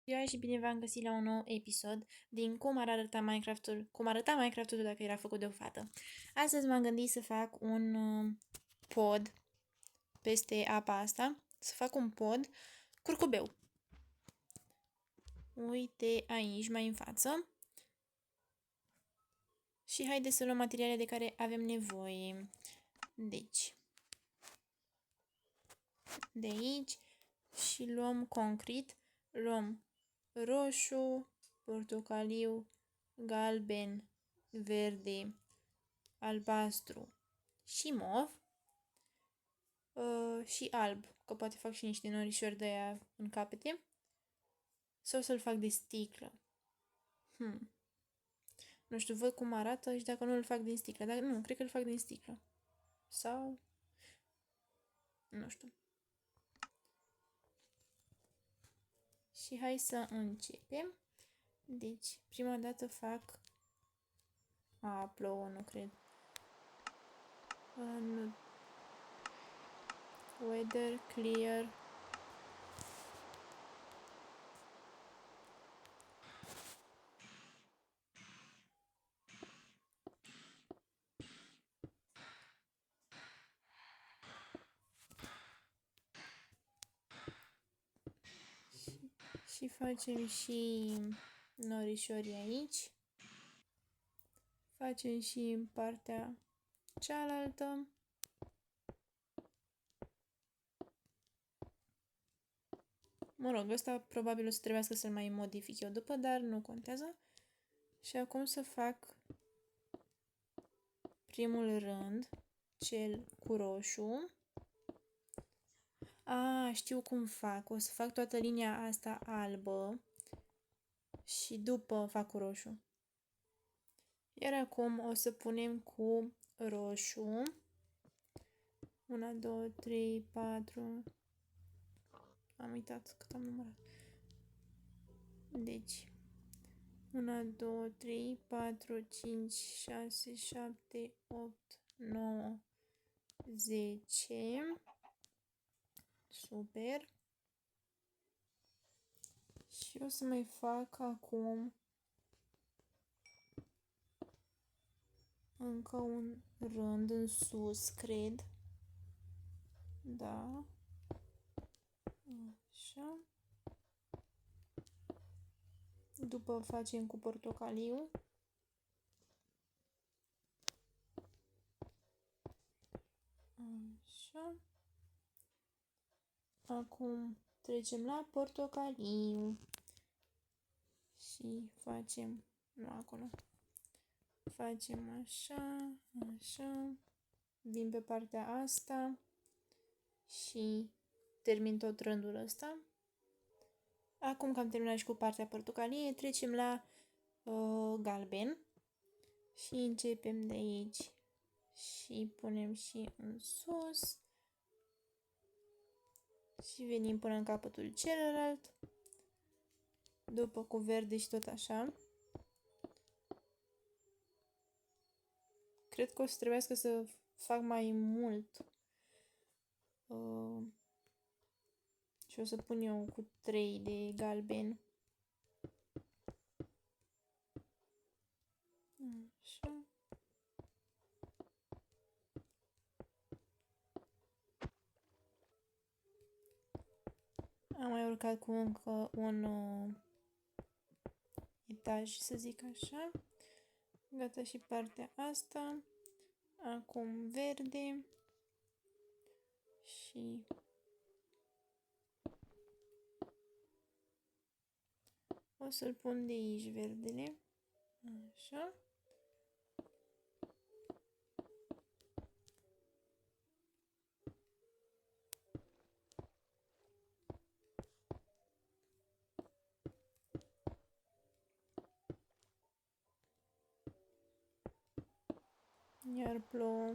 Bună și bine v-am găsit la un nou episod din cum arăta Minecraftul dacă era făcut de o fată. Astăzi m-am gândit să fac un pod peste apa asta, să fac un pod curcubeu. Uite aici, mai în față. Și haideți să luăm materialele de care avem nevoie. Deci, de aici și luăm concret, luăm roșu, portocaliu, galben, verde, albastru și mov și alb, că poate fac și niște norișori de aia în capete. Sau să-l fac de sticlă. Nu știu, văd cum arată și dacă nu îl fac din sticlă. Dar nu, cred că îl fac din sticlă. Sau... nu știu. Și hai să începem. Deci, prima dată fac... plouă, nu cred. Nu. Weather, clear. Și facem și norișori aici. Facem și în partea cealaltă. Mă rog, ăsta probabil o să trebuiască să-l mai modific eu după, dar nu contează. Și acum să fac primul rând, cel cu roșu. Știu cum fac. O să fac toată linia asta albă și după fac cu roșu. Iar acum o să punem cu roșu. 1, 2, 3, 4. Am uitat cât am numărat. Deci, 1, 2, 3, 4, 5, 6, 7, 8, 9, 10. Super. Și o să mai fac acum încă un rând în sus, cred. Da. Așa. După facem cu portocaliu. Așa. Acum trecem la portocaliu. Și facem, nu acolo. Facem așa, așa. Vin pe partea asta și termin tot rândul ăsta. Acum că am terminat și cu partea portocalie, trecem la galben și începem de aici și punem și în sus și venim până în capătul celălalt, după cu verde și tot așa. Cred că o să trebuiască să fac mai mult și o să pun eu cu 3 de galben. Așa. Am mai urcat cu încă un etaj, să zic așa. Gata și partea asta. Acum verde. Și o să-l pun de aici verdele. Așa. Iar plouă.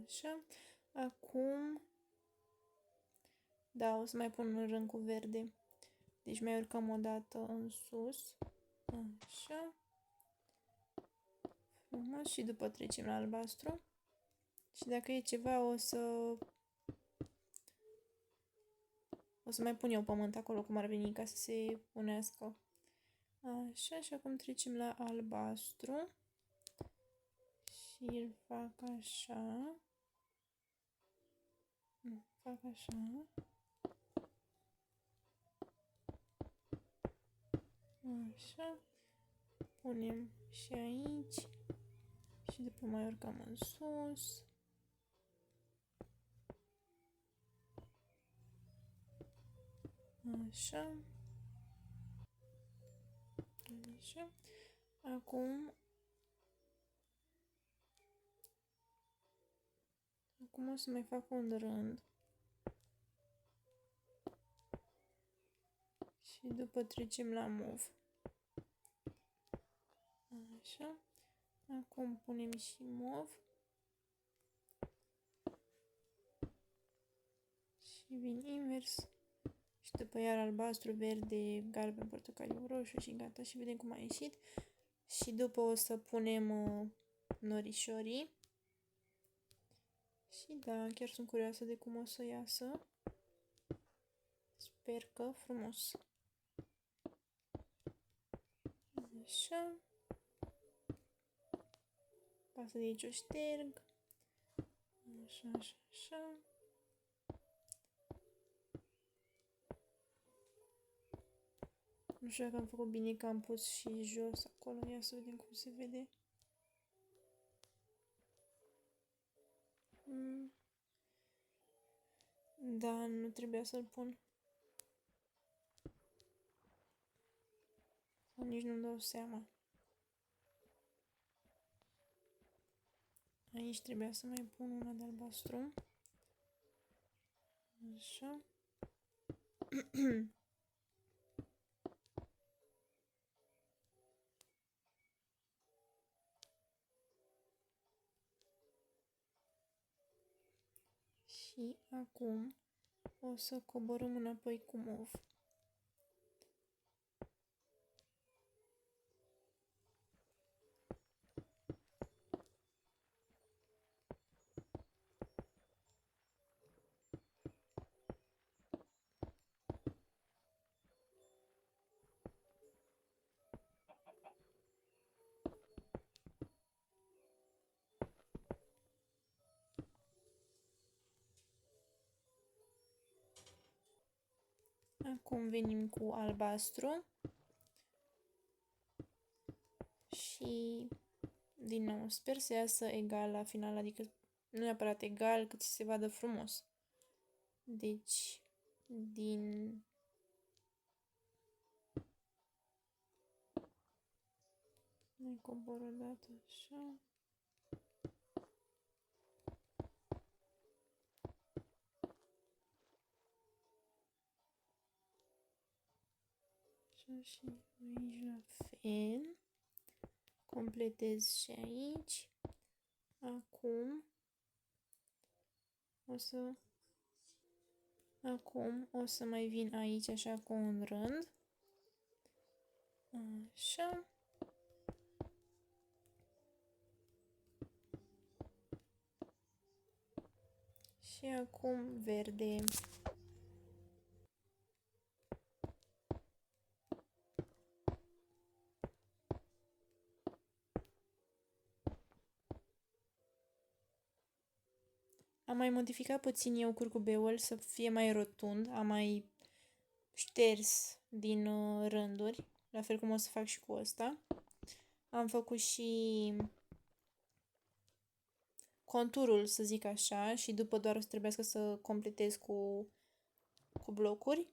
Așa. Acum, da, o să mai pun un rând cu verde. Deci mai urcăm o dată în sus. Așa. Frumos. Și după trecem la albastru. Și dacă e ceva, o să mai pun eu pământ acolo, cum ar veni, ca să se unească. Așa, și acum trecem la albastru. Și îl fac așa. Fac așa. Așa. Punem și aici. Și după mai urcăm în sus. Așa. Așa. Acum o să mai fac un rând. Și după trecem la mov. Așa. Acum punem și mov. Și vin invers. Și după iar albastru, verde, galben, portocaliu, roșu și gata. Și vedem cum a ieșit. Și după o să punem norișorii. Și da, chiar sunt curioasă de cum o să iasă. Sper că frumos. Așa. Pasă de aici o șterg. Așa, așa, așa. Nu știu dacă am făcut bine că am pus și jos acolo. Ia să vedem cum se vede. Da, nu trebuia să-l pun. Sau nici nu-mi dau seama. Aici trebuia să mai pun una de albastru. Așa. Și acum o să coborâm înapoi cu mov. Acum venim cu albastru și din nou sper să iasă egal la final, adică nu neapărat egal, cât să se vadă frumos. Deci mai cobor o dată așa. Așa și aici la fel. Completez și aici. Acum o să mai vin aici așa cu un rând. Așa. Și acum verde. Am mai modificat puțin eu curcubeul să fie mai rotund. Am mai șters din rânduri, la fel cum o să fac și cu ăsta. Am făcut și conturul, să zic așa, și după doar o să trebuiască să completez cu blocuri.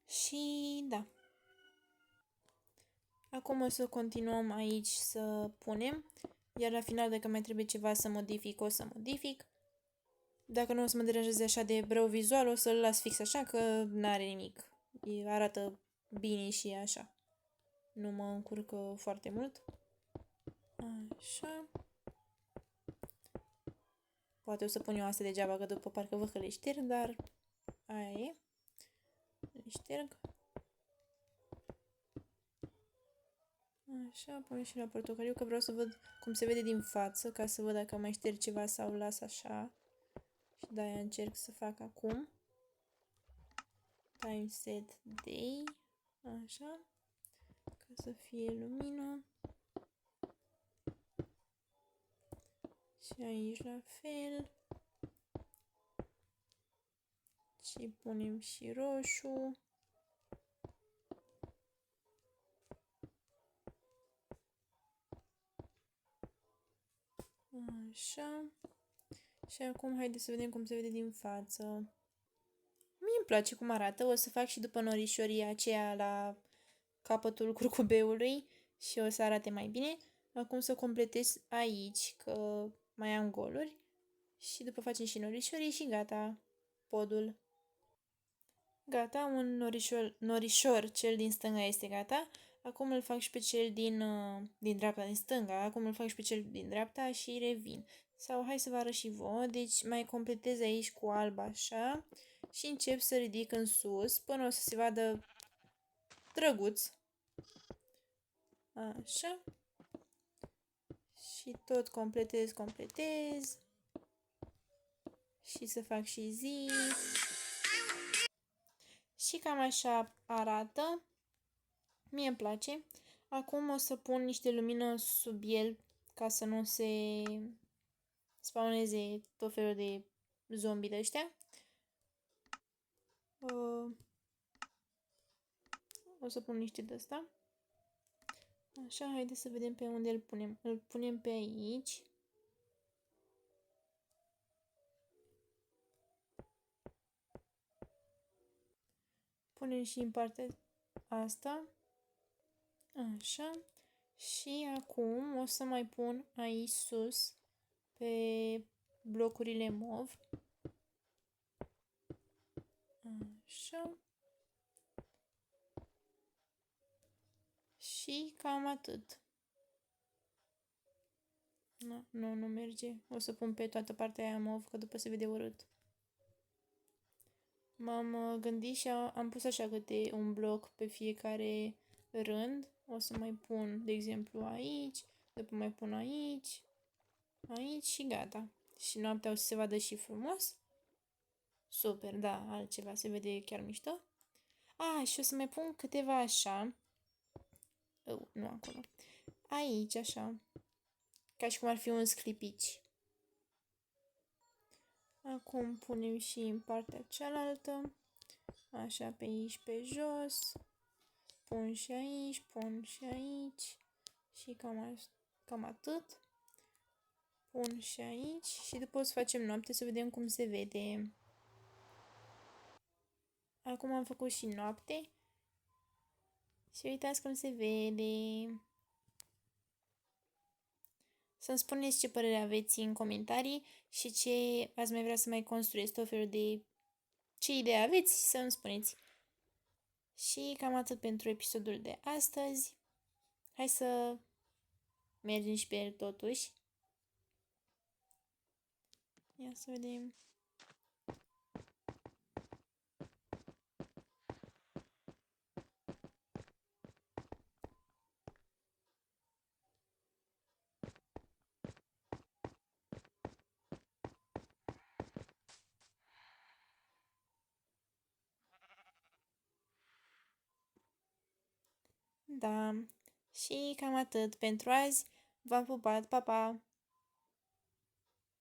Și da. Acum o să continuăm aici să punem, iar la final, dacă mai trebuie ceva să modific, o să modific. Dacă nu o să mă deranjeze așa de rău vizual, o să-l las fix așa, că n-are nimic. Arată bine și așa. Nu mă încurcă foarte mult. Așa. Poate o să pun eu asta degeaba, că după parcă văd că le șterg, dar aia e. Le șterg. Așa, pun și la portocaliu, că vreau să văd cum se vede din față, ca să văd dacă mai șterg ceva sau las așa. Și de-aia încerc să fac acum. Time set day. Așa. Ca să fie lumină. Și aici la fel. Și punem și roșu. Așa. Și acum haideți să vedem cum se vede din față. Mie îmi place cum arată. O să fac și după norișorii aceea la capătul curcubeului și o să arate mai bine. Acum să completez aici, că mai am goluri. Și după facem și norișorii și gata, podul. Gata, un norișor, cel din stânga este gata. Acum îl fac și pe cel din dreapta, din stânga. Acum îl fac și pe cel din dreapta și revin. Sau hai să vă arăt și vouă. Deci mai completez aici cu alb așa și încep să ridic în sus până o să se vadă drăguț. Așa. Și tot completez. Și să fac și zi. Și cam așa arată. Mie îmi place. Acum o să pun niște lumină sub el ca să nu se spawneze tot felul de zombie de ăștia. O să pun niște de ăsta. Așa, haideți să vedem pe unde îl punem. Îl punem pe aici. Punem și în partea asta. Așa. Și acum o să mai pun aici sus pe blocurile mov. Așa. Și cam atât. Nu merge. O să pun pe toată partea aia mov, că după se vede urât. M-am gândit și am pus așa câte un bloc pe fiecare rând. O să mai pun, de exemplu, aici, după mai pun aici, aici și gata. Și noaptea o să se vadă și frumos. Super, da, altceva, se vede chiar mișto. Și o să mai pun câteva așa. Nu acolo. Aici, așa. Ca și cum ar fi un sclipici. Acum punem și în partea cealaltă. Așa, pe aici, pe jos. Pun și aici, pun și aici. Și cam atât. Pun și aici. Și după o să facem noapte să vedem cum se vede. Acum am făcut și noapte. Și uitați cum se vede. Să-mi spuneți ce părere aveți în comentarii și ce ați mai vrea să mai construiesc, tot felul de ce idee aveți, să-mi spuneți. Și cam atât pentru episodul de astăzi. Hai să mergem și pe el totuși. Ia să vedem. Da. Și cam atât pentru azi. V-am pupat, pa, pa!